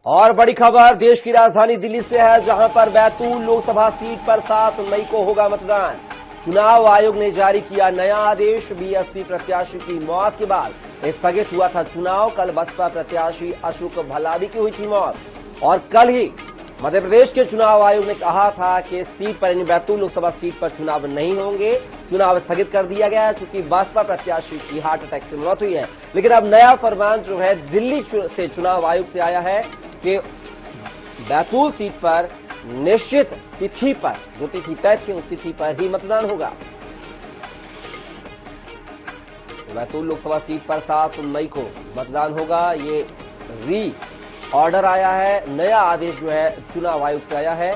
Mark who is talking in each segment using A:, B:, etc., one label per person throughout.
A: और बड़ी खबर देश की राजधानी दिल्ली से है, जहां पर बैतूल लोकसभा सीट पर 7 मई को होगा मतदान। चुनाव आयोग ने जारी किया नया आदेश। बीएसपी प्रत्याशी की मौत के बाद स्थगित हुआ था चुनाव। कल बसपा प्रत्याशी अशोक भलावी की हुई थी मौत और कल ही मध्य प्रदेश के चुनाव आयोग ने कहा था कि इस सीट पर यानी बैतूल लोकसभा सीट पर चुनाव नहीं होंगे, चुनाव स्थगित कर दिया गया है चूंकि बसपा प्रत्याशी की हार्ट अटैक से मौत हुई है। लेकिन अब नया फरमान जो है दिल्ली से चुनाव आयोग से आया है कि बैतूल सीट पर निश्चित तिथि पर, जो तिथि तय थी उस तिथि पर ही मतदान होगा। बैतूल लोकसभा सीट पर 7 मई को मतदान होगा। ये री ऑर्डर आया है, नया आदेश जो है चुनाव आयोग से आया है।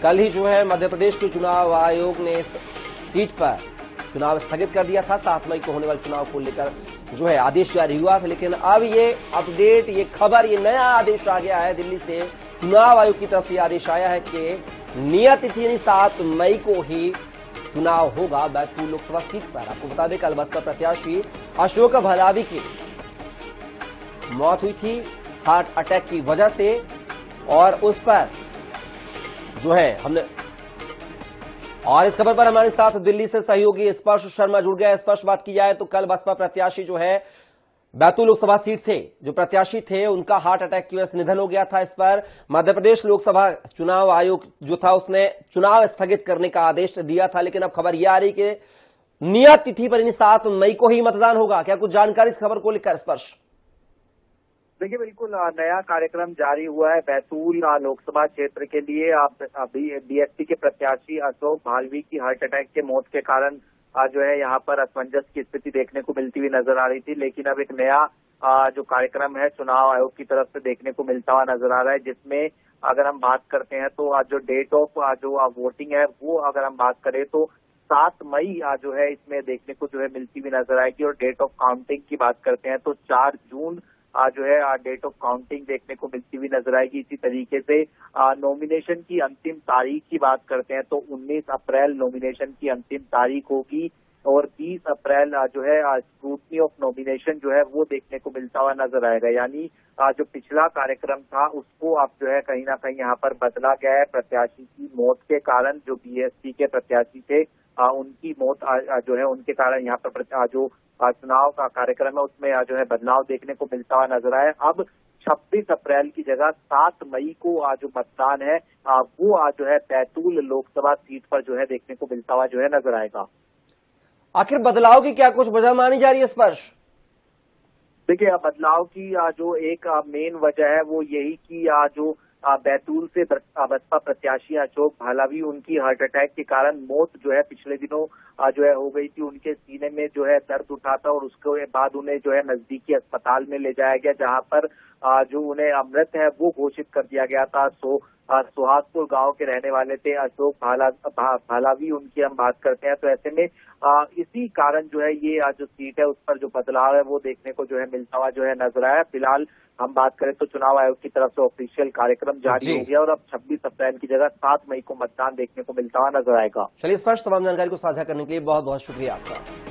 A: कल ही जो है मध्य प्रदेश के चुनाव आयोग ने इस सीट पर चुनाव स्थगित कर दिया था। 7 मई को होने वाले चुनाव को लेकर जो है आदेश जारी हुआ था, लेकिन अब ये अपडेट, ये खबर, ये नया आदेश आ गया है दिल्ली से। चुनाव आयोग की तरफ से आदेश आया है कि नियत तिथि यानी 7 मई को ही चुनाव होगा बैतूल लोकसभा सीट पर। आपको बता दें कल बसपा प्रत्याशी अशोक भलावी की मौत हुई थी हार्ट अटैक की वजह से, और उस पर जो है हमने, और इस खबर पर हमारे साथ दिल्ली से सहयोगी स्पर्श शर्मा जुड़ गया। स्पर्श, बात की जाए तो कल बसपा प्रत्याशी जो है बैतूल लोकसभा सीट से जो प्रत्याशी थे उनका हार्ट अटैक की वजह से निधन हो गया था। इस पर मध्य प्रदेश लोकसभा चुनाव आयोग जो था उसने चुनाव स्थगित करने का आदेश दिया था, लेकिन अब खबर यह आ रही कि नियत तिथि पर यानी 7 मई को ही मतदान होगा। क्या कुछ जानकारी इस खबर को लेकर स्पर्श?
B: देखिए, बिल्कुल नया कार्यक्रम जारी हुआ है बैतूल लोकसभा क्षेत्र के लिए। अभी बीएसपी के प्रत्याशी अशोक भालवी की हार्ट अटैक के मौत के कारण जो है यहाँ पर असमंजस की स्थिति देखने को मिलती हुई नजर आ रही थी, लेकिन अब एक नया जो कार्यक्रम है चुनाव आयोग की तरफ से देखने को मिलता हुआ नजर आ रहा है, जिसमें अगर हम बात करते हैं तो आज जो डेट ऑफ जो वोटिंग है वो अगर हम बात करें तो 7 मई जो है इसमें देखने को जो है मिलती हुई नजर आएगी। और डेट ऑफ काउंटिंग की बात करते हैं तो 4 जून जो है डेट ऑफ काउंटिंग देखने को मिलती हुई नजर आएगी। इसी तरीके से नॉमिनेशन की अंतिम तारीख की बात करते हैं तो 19 अप्रैल नॉमिनेशन की अंतिम तारीख होगी और 20 अप्रैल जो है स्क्रूटनी ऑफ नॉमिनेशन जो है वो देखने को मिलता हुआ नजर आएगा। यानी जो पिछला कार्यक्रम था उसको अब जो है कहीं ना कहीं यहाँ पर बदला गया है। प्रत्याशी की मौत के कारण जो बीएसपी के प्रत्याशी थे उनकी मौत जो है उनके कारण यहाँ पर जो चुनाव का कार्यक्रम है उसमें जो है बदलाव देखने को मिलता हुआ नजर आया। अब 26 अप्रैल की जगह 7 मई को जो मतदान है वो जो है बैतूल लोकसभा सीट पर जो है देखने को मिलता हुआ जो है नजर आएगा।
A: आखिर बदलाव की क्या कुछ वजह मानी जा रही है स्पर्श?
B: देखिए, बदलाव की जो एक मेन वजह है वो यही कि जो बैतूल से बसपा प्रत्याशी अशोक भालावी, उनकी हार्ट अटैक के कारण मौत जो है पिछले दिनों जो है हो गई थी। उनके सीने में जो है दर्द उठा था और उसके बाद उन्हें जो है नजदीकी अस्पताल में ले जाया गया, जहां पर जो उन्हें अमृत है वो घोषित कर दिया गया था। सुहागपुर गांव के रहने वाले थे अशोक भालावी, उनकी हम बात करते हैं तो ऐसे में इसी कारण जो है ये जो सीट है उस पर जो बदलाव है वो देखने को जो है मिलता हुआ जो है नजर आया। फिलहाल हम बात करें तो चुनाव आयोग की तरफ से ऑफिशियल कार्यक्रम जारी हो गया और अब 26 अप्रैल की जगह 7 मई को मतदान देखने को मिलता हुआ नजर आएगा।
A: चलिए स्पर्श, तमाम जानकारी को साझा करने के लिए बहुत बहुत शुक्रिया आपका।